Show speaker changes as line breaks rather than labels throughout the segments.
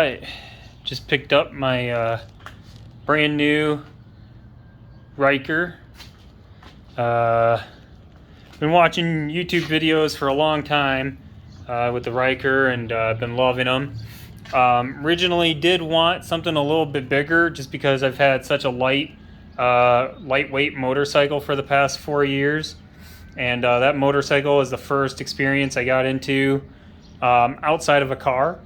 right, just picked up my brand new Ryker. Been watching YouTube videos for a long time with the Ryker, and I've been loving them. Originally did want something a little bit bigger just because I've had such a lightweight motorcycle for the past 4 years, and that motorcycle is the first experience I got into outside of a car.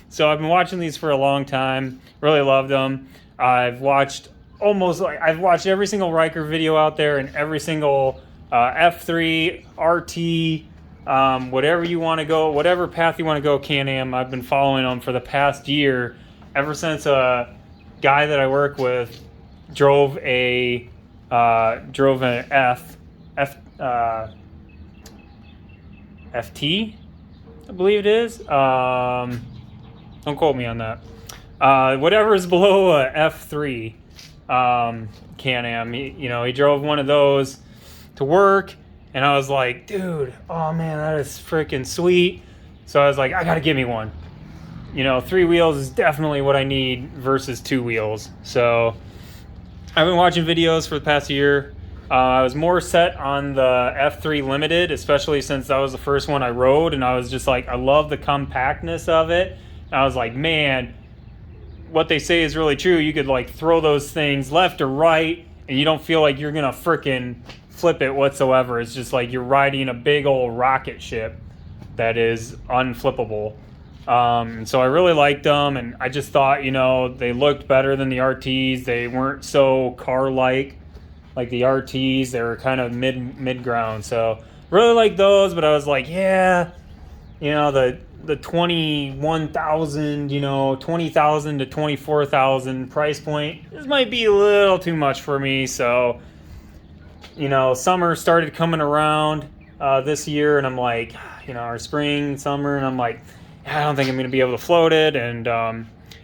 So I've been watching these for a long time, really loved them. I've watched every single Ryker video out there and every single F3, RT, whatever you want to go, whatever path you want to go, Can Am. I've been following them for the past year, ever since a guy that I work with drove an FT, I believe it is. Don't quote me on that. Whatever is below a F3 Can Am. He drove one of those to work, and I was like, dude, oh man, that is freaking sweet. So I was like, I gotta give me one. 3 wheels is definitely what I need versus 2 wheels. So I've been watching videos for the past year. I was more set on the F3 Limited, especially since that was the first one I rode, and I was just like, I love the compactness of it. And I was like, man, what they say is really true. You could like throw those things left or right, and you don't feel like you're gonna freaking flip it whatsoever. It's just like you're riding a big old rocket ship that is unflippable. So I really liked them, and I just thought, they looked better than the RTs. They weren't so car-like the RTs. They were kind of mid-ground. So really like those, but I was like, yeah, the 21,000, 20,000 to 24,000 price point, this might be a little too much for me. So, summer started coming around this year, and I'm like, our spring, summer, and I'm like, I don't think I'm going to be able to float it. And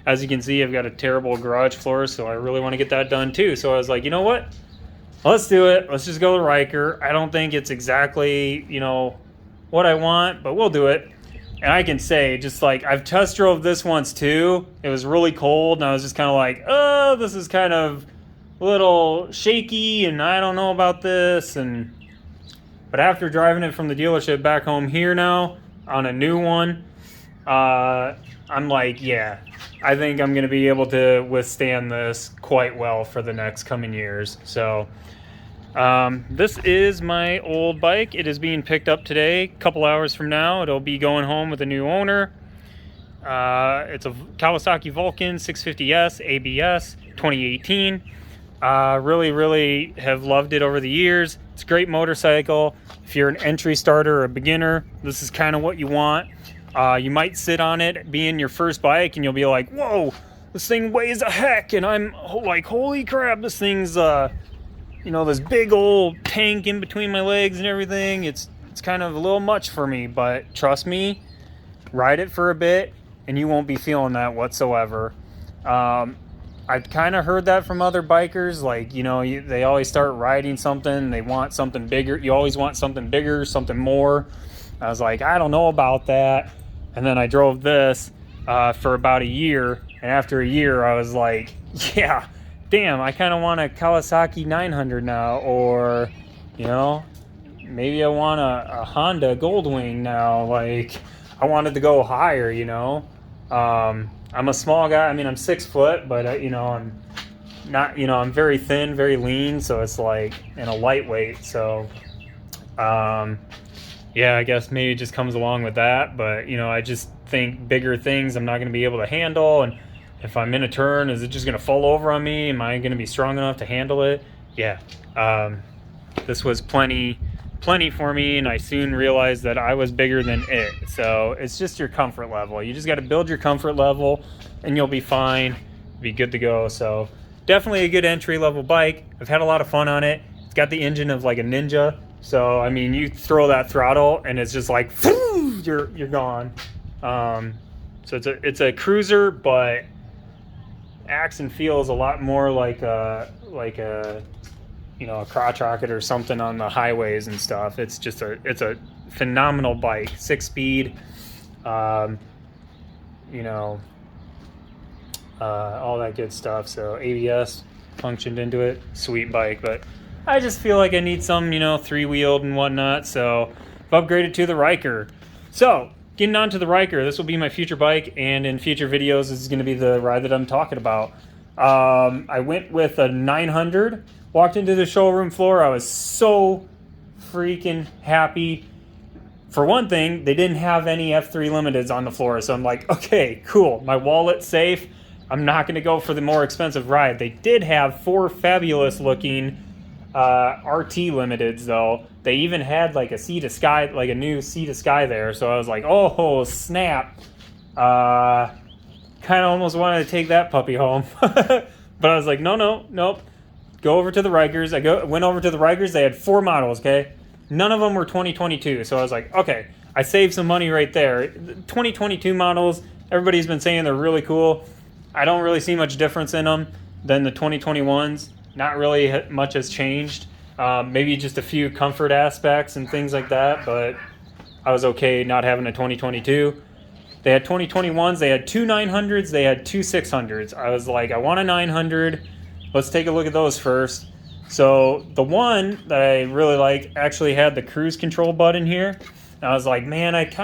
as you can see, I've got a terrible garage floor, so I really want to get that done too. So I was like, you know what? Let's do it. Let's just go with Ryker. I don't think it's exactly, what I want, but we'll do it. And I can say, just like, I've test drove this once too. It was really cold, and I was just kind of like, oh, this is kind of a little shaky, and I don't know about this. But after driving it from the dealership back home here now on a new one, I'm like, yeah, I think I'm going to be able to withstand this quite well for the next coming years. So this is my old bike. It is being picked up today. A couple hours from now, it'll be going home with a new owner. It's a Kawasaki Vulcan 650S ABS 2018. Really have loved it over the years. It's a great motorcycle. If you're an entry starter or a beginner, this is kind of what you want. You might sit on it being your first bike, and you'll be like, whoa, this thing weighs a heck, and I'm like, holy crap, this thing's this big old tank in between my legs and everything. It's kind of a little much for me, but trust me, ride it for a bit and you won't be feeling that whatsoever. I've kind of heard that from other bikers, like, they always start riding something, they want something bigger. You always want something bigger, something more. I was like, I don't know about that. And then I drove this for about a year, and after a year I was like, yeah, damn, I kind of want a Kawasaki 900 now, or maybe I want a Honda Goldwing now. Like, I wanted to go higher. I'm a small guy. I mean, I'm 6 foot, but I'm not, I'm very thin, very lean, so it's like, and a lightweight. So yeah, I guess maybe it just comes along with that. But I just think bigger things I'm not going to be able to handle, and if I'm in a turn, is it just going to fall over on me? Am I going to be strong enough to handle it? Yeah. This was plenty for me, and I soon realized that I was bigger than it. So it's just your comfort level. You just got to build your comfort level, and you'll be fine, be good to go. So definitely a good entry level bike. I've had a lot of fun on it. It's got the engine of like a Ninja. So, I mean, you throw that throttle and it's just like, you're gone. So it's a cruiser, but acts and feels a lot more like a crotch rocket or something on the highways and stuff. It's a phenomenal bike, 6-speed. all that good stuff. So ABS functioned into it, sweet bike. But I just feel like I need some, you know, 3-wheeled and whatnot. So I've upgraded to the Ryker. So getting on to the Ryker, this will be my future bike, and in future videos, this is going to be the ride that I'm talking about. I went with a 900, walked into the showroom floor. I was so freaking happy. For one thing, they didn't have any F3 Limiteds on the floor, so I'm like, okay, cool. My wallet's safe. I'm not going to go for the more expensive ride. They did have 4 fabulous looking RT Limiteds, though. They even had like a Sea to Sky, like a new Sea to Sky there. So I was like, oh snap! Kind of almost wanted to take that puppy home, but I was like, nope. Go over to the Rikers. Went over to the Rikers. They had 4 models. Okay, none of them were 2022. So I was like, okay, I saved some money right there. 2022 models. Everybody's been saying they're really cool. I don't really see much difference in them than the 2021s. Not really much has changed. Maybe just a few comfort aspects and things like that, but I was okay not having a 2022. They had 2021s, they had 2 900s, they had 2 600s. I was like, I want a 900. Let's take a look at those first. So the one that I really liked actually had the cruise control button here. And I was like, man, I've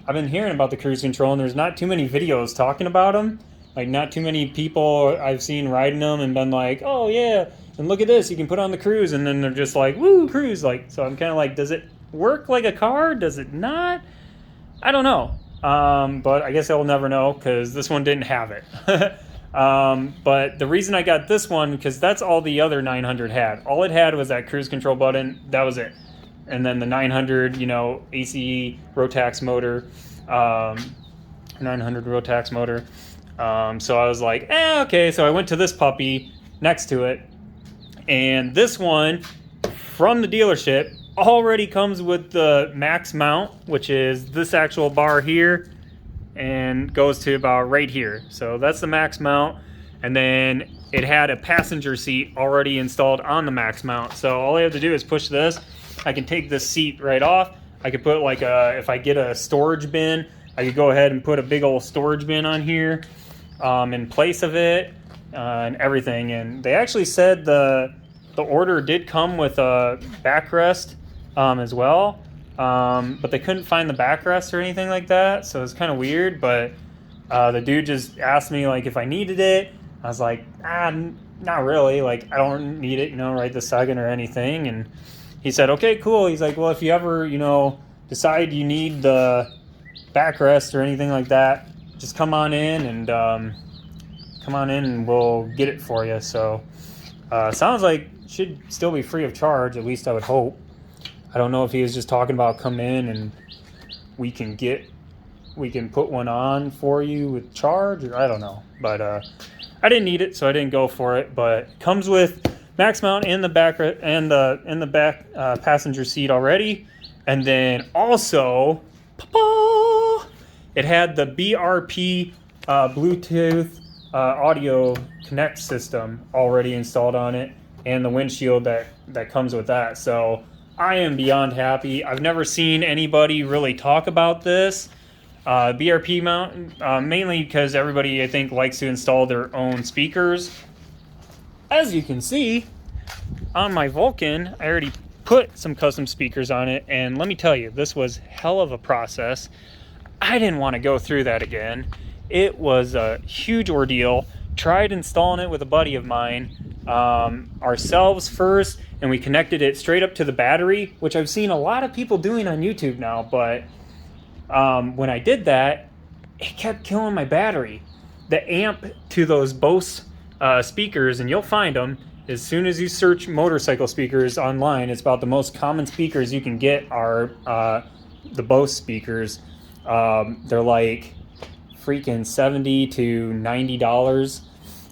been hearing about the cruise control, and there's not too many videos talking about them. Like, not too many people I've seen riding them and been like, oh yeah, and look at this, you can put on the cruise, and then they're just like, woo, cruise. Like, so I'm kind of like, does it work like a car? Does it not? I don't know. But I guess I'll never know, because this one didn't have it. But the reason I got this one, because that's all the other 900 had. All it had was that cruise control button. That was it. And then the 900, you know, ACE Rotax motor, 900 Rotax motor. So I was like, okay. So I went to this puppy next to it, and this one from the dealership already comes with the max mount, which is this actual bar here, and goes to about right here. So that's the max mount. And then it had a passenger seat already installed on the max mount. So all I have to do is push this. I can take this seat right off. I could put like if I get a storage bin, I could go ahead and put a big old storage bin on here in place of it and everything. And they actually said the order did come with a backrest as well, but they couldn't find the backrest or anything like that, so it's kind of weird. But the dude just asked me like if I needed it. I was like, not really, like I don't need it, you know, right this second or anything. And he said, okay, cool. He's like, well, if you ever, you know, decide you need the backrest or anything like that, just come on in and we'll get it for you. So sounds like it should still be free of charge, at least I would hope. I don't know if he was just talking about come in and we can put one on for you with charge, or I don't know. But I didn't need it, so I didn't go for it. But it comes with max mount in the back passenger seat already. And then also, it had the BRP Bluetooth audio connect system already installed on it, and the windshield that comes with that. So I am beyond happy. I've never seen anybody really talk about this BRP mount, mainly because everybody, I think, likes to install their own speakers. As you can see on my Vulcan, I already put some custom speakers on it, and let me tell you, this was hell of a process. I didn't want to go through that again. It was a huge ordeal. Tried installing it with a buddy of mine ourselves first, and we connected it straight up to the battery, which I've seen a lot of people doing on YouTube now. But when I did that, it kept killing my battery. The amp to those Bose speakers, and you'll find them as soon as you search motorcycle speakers online. It's about the most common speakers you can get are the Bose speakers. They're like freaking $70 to $90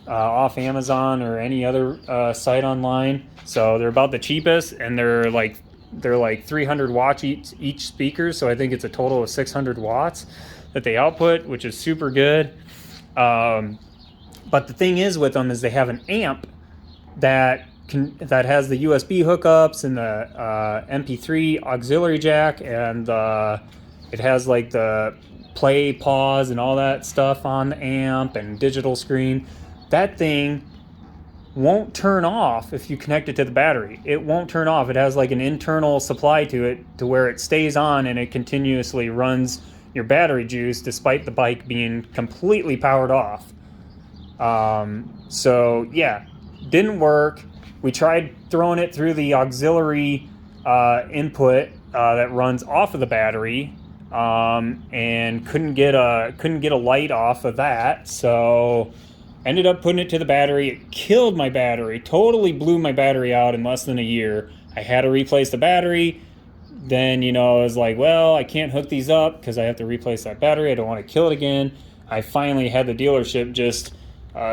off Amazon or any other site online. So they're about the cheapest, and they're like 300 watts each speaker. So I think it's a total of 600 watts that they output, which is super good. But the thing is with them is they have an amp that has the USB hookups and the MP3 auxiliary jack, and it has like the play, pause, and all that stuff on the amp and digital screen. That thing won't turn off if you connect it to the battery. It won't turn off. It has like an internal supply to it to where it stays on and it continuously runs your battery juice despite the bike being completely powered off. So yeah, didn't work. We tried throwing it through the auxiliary input that runs off of the battery, and couldn't get a light off of that. So ended up putting it to the battery. It killed my battery, totally blew my battery out in less than a year. I had to replace the battery. Then, I was like, well, I can't hook these up because I have to replace that battery. I don't want to kill it again. I finally had the dealership just,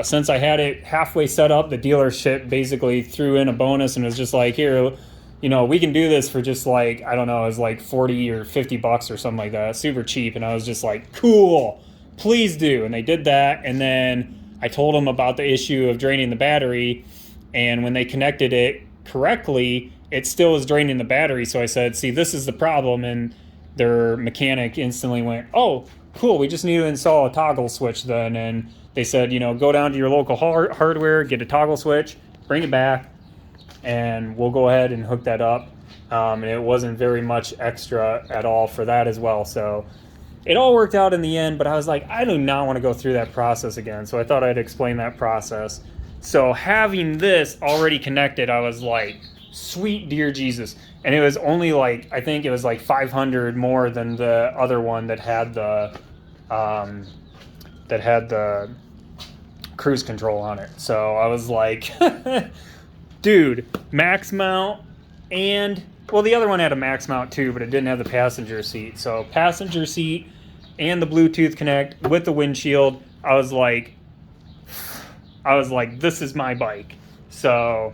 since I had it halfway set up, the dealership basically threw in a bonus and was just like, here, we can do this for just like, I don't know, it was like 40 or 50 bucks or something like that. Super cheap. And I was just like, cool, please do. And they did that. And then I told them about the issue of draining the battery, and when they connected it correctly, it still was draining the battery. So I said, see, this is the problem, and their mechanic instantly went, oh, cool, we just need to install a toggle switch then. And they said, go down to your local hardware, get a toggle switch, bring it back, and we'll go ahead and hook that up. And it wasn't very much extra at all for that as well. So it all worked out in the end, but I was like, I do not want to go through that process again. So I thought I'd explain that process. So having this already connected, I was like, sweet dear Jesus. And it was only like, I think it was like 500 more than the other one that had the cruise control on it. So I was like, dude, max mount, and well, the other one had a max mount too, but it didn't have the passenger seat. So passenger seat and the Bluetooth connect with the windshield. I was like, this is my bike. So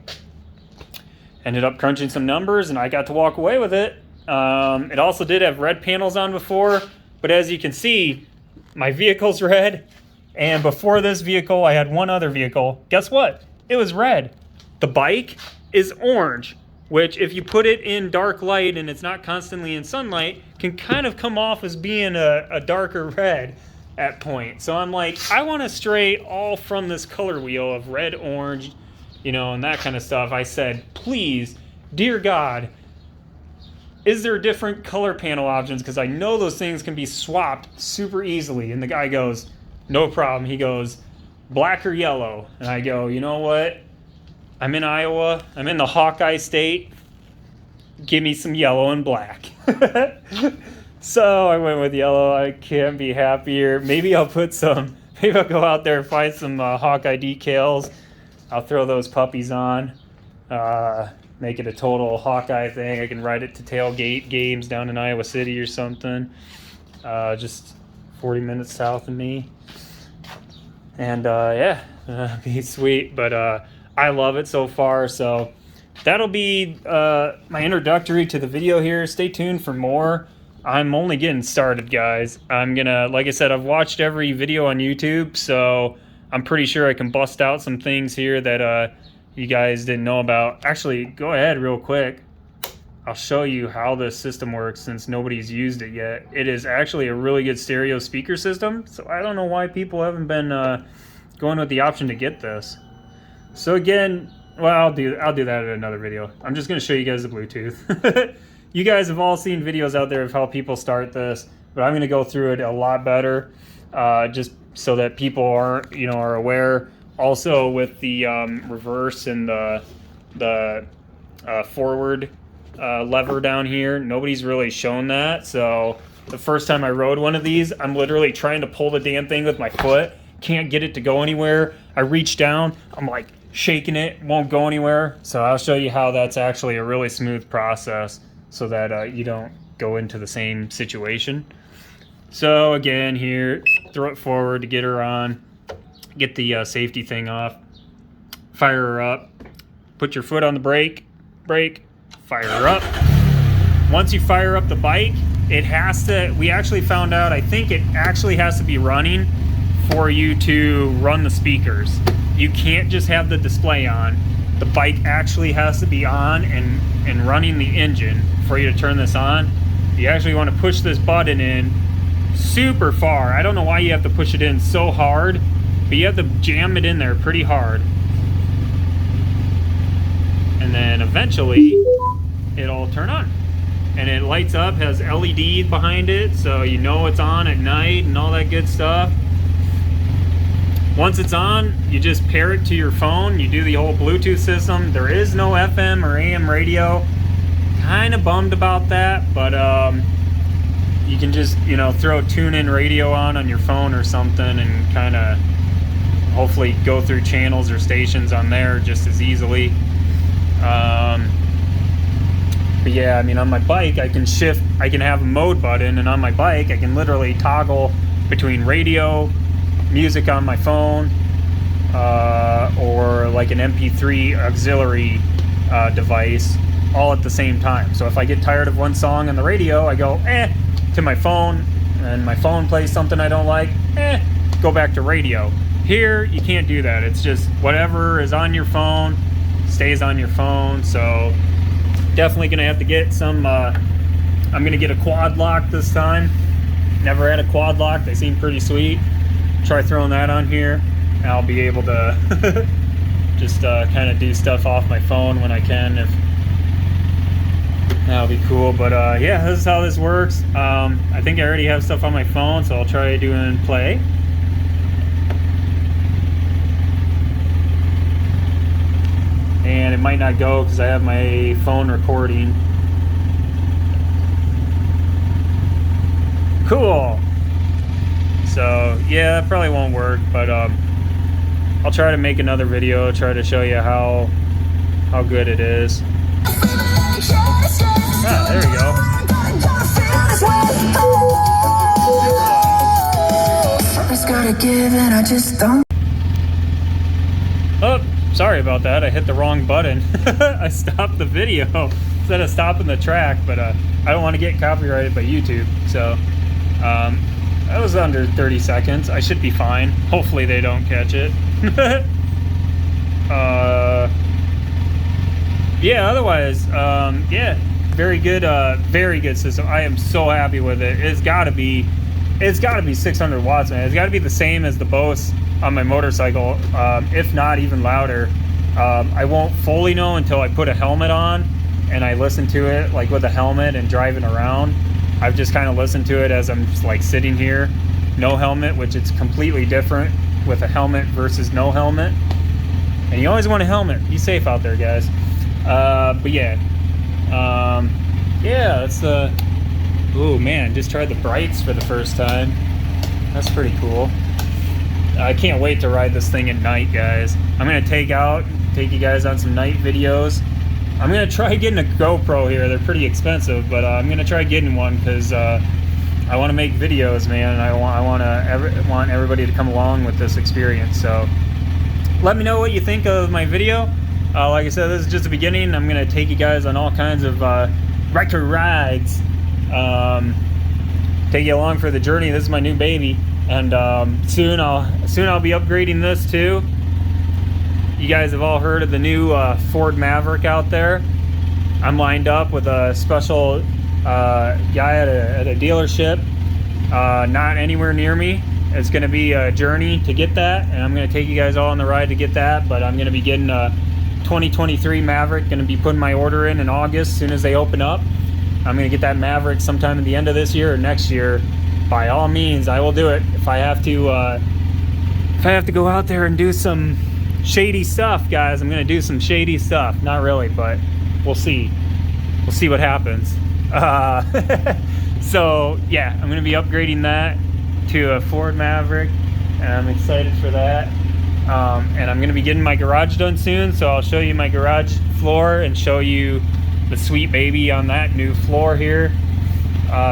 ended up crunching some numbers and I got to walk away with it. It also did have red panels on before, but as you can see, my vehicle's red. And before this vehicle, I had one other vehicle. Guess what? It was red. The bike is orange, which if you put it in dark light and it's not constantly in sunlight, can kind of come off as being a darker red at point. So I'm like, I want to stray all from this color wheel of red, orange, and that kind of stuff. I said, please, dear God, is there different color panel options? Because I know those things can be swapped super easily. And the guy goes, no problem. He goes, black or yellow? And I go, you know what? I'm in Iowa. I'm in the Hawkeye State. Give me some yellow and black. So I went with yellow. I can't be happier. Maybe I'll go out there and find some Hawkeye decals. I'll throw those puppies on. Make it a total Hawkeye thing. I can ride it to tailgate games down in Iowa City or something. Just 40 minutes south of me. And be sweet. But I love it so far. So that'll be my introductory to the video here. Stay tuned for more. I'm only getting started, guys. I'm gonna, like I said, I've watched every video on YouTube, so I'm pretty sure I can bust out some things here that you guys didn't know about. Actually, go ahead real quick. I'll show you how this system works since nobody's used it yet. It is actually a really good stereo speaker system, so I don't know why people haven't been going with the option to get this. So again, well, I'll do that in another video. I'm just going to show you guys the Bluetooth. You guys have all seen videos out there of how people start this, but I'm going to go through it a lot better, just so that people are aware. Also with the reverse and the forward lever down here, nobody's really shown that. So the first time I rode one of these, I'm literally trying to pull the damn thing with my foot, can't get it to go anywhere. I reach down, I'm like shaking it, won't go anywhere. So I'll show you how that's actually a really smooth process so that you don't go into the same situation. So again here, throw it forward to get her on, get the safety thing off, fire her up, put your foot on the brake, fire her up. Once you fire up the bike, it has to, we actually found out, I think it actually has to be running for you to run the speakers. You can't just have the display on. The bike actually has to be on and running the engine for you to turn this on. You actually want to push this button in super far. I don't know why you have to push it in so hard, but you have to jam it in there pretty hard. And then eventually it'll turn on. And it lights up, has LED behind it, so you know it's on at night and all that good stuff. Once it's on, you just pair it to your phone. You do the whole Bluetooth system. There is no FM or AM radio. Kind of bummed about that, but you can just, you know, throw tune-in radio on your phone or something and kind of hopefully go through channels or stations on there just as easily. But yeah, I mean, on my bike, I can have a mode button, and on my bike, I can literally toggle between radio, music on my phone, or like an MP3 auxiliary device, all at the same time. So if I get tired of one song on the radio, I go, to my phone, and my phone plays something I don't like, go back to radio. Here, you can't do that. It's just whatever is on your phone stays on your phone. So definitely gonna have to get some, I'm gonna get a quad lock this time. Never had a quad lock, they seem pretty sweet. Try throwing that on here, and I'll be able to just kind of do stuff off my phone when I can. If that'll be cool. But yeah, this is how this works. I think I already have stuff on my phone, so I'll try doing play. And it might not go because I have my phone recording. Cool. So yeah, that probably won't work, but I'll try to make another video, try to show you how good it is. Ah, there we go. Oh, sorry about that. I hit the wrong button. I stopped the video instead of stopping the track, but I don't want to get copyrighted by YouTube. So that was under 30 seconds. I should be fine. Hopefully they don't catch it. Yeah, otherwise, yeah, very good system. I am so happy with it. It's gotta be 600 watts, man. It's gotta be the same as the Bose on my motorcycle, if not even louder. I won't fully know until I put a helmet on and I listen to it like with a helmet and driving around. I've just kind of listened to it as I'm just like sitting here, no helmet, which it's completely different with a helmet versus no helmet. And you always want a helmet. Be safe out there, guys. But yeah, yeah, that's oh man, just tried the brights for the first time. That's pretty cool. I can't wait to ride this thing at night, guys. I'm gonna take you guys on some night videos. I'm gonna try getting a GoPro here. They're pretty expensive, but I'm gonna try getting one because I want to make videos, man. And I want everybody to come along with this experience. So let me know what you think of my video. Like I said, this is just the beginning. I'm gonna take you guys on all kinds of Ryker rides. Take you along for the journey. This is my new baby, and soon I'll be upgrading this too. You guys have all heard of the new Ford Maverick out there. I'm lined up with a special guy at a dealership, not anywhere near me. It's going to be a journey to get that, and I'm going to take you guys all on the ride to get that. But I'm going to be getting a 2023 Maverick. Going to be putting my order in August as soon as they open up. I'm going to get that Maverick sometime at the end of this year or next year. By all means, I will do it. If I have to go out there and do some shady stuff, guys, I'm gonna do some shady stuff. Not really, but we'll see. We'll see what happens. So yeah, I'm gonna be upgrading that to a Ford Maverick, and I'm excited for that. And I'm gonna be getting my garage done soon, so I'll show you my garage floor and show you the sweet baby on that new floor here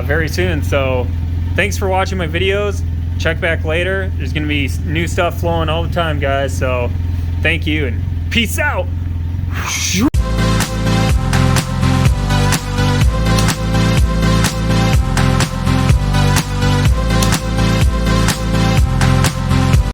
very soon. So thanks for watching my videos. Check back later. There's gonna be new stuff flowing all the time, guys. So thank you and peace out.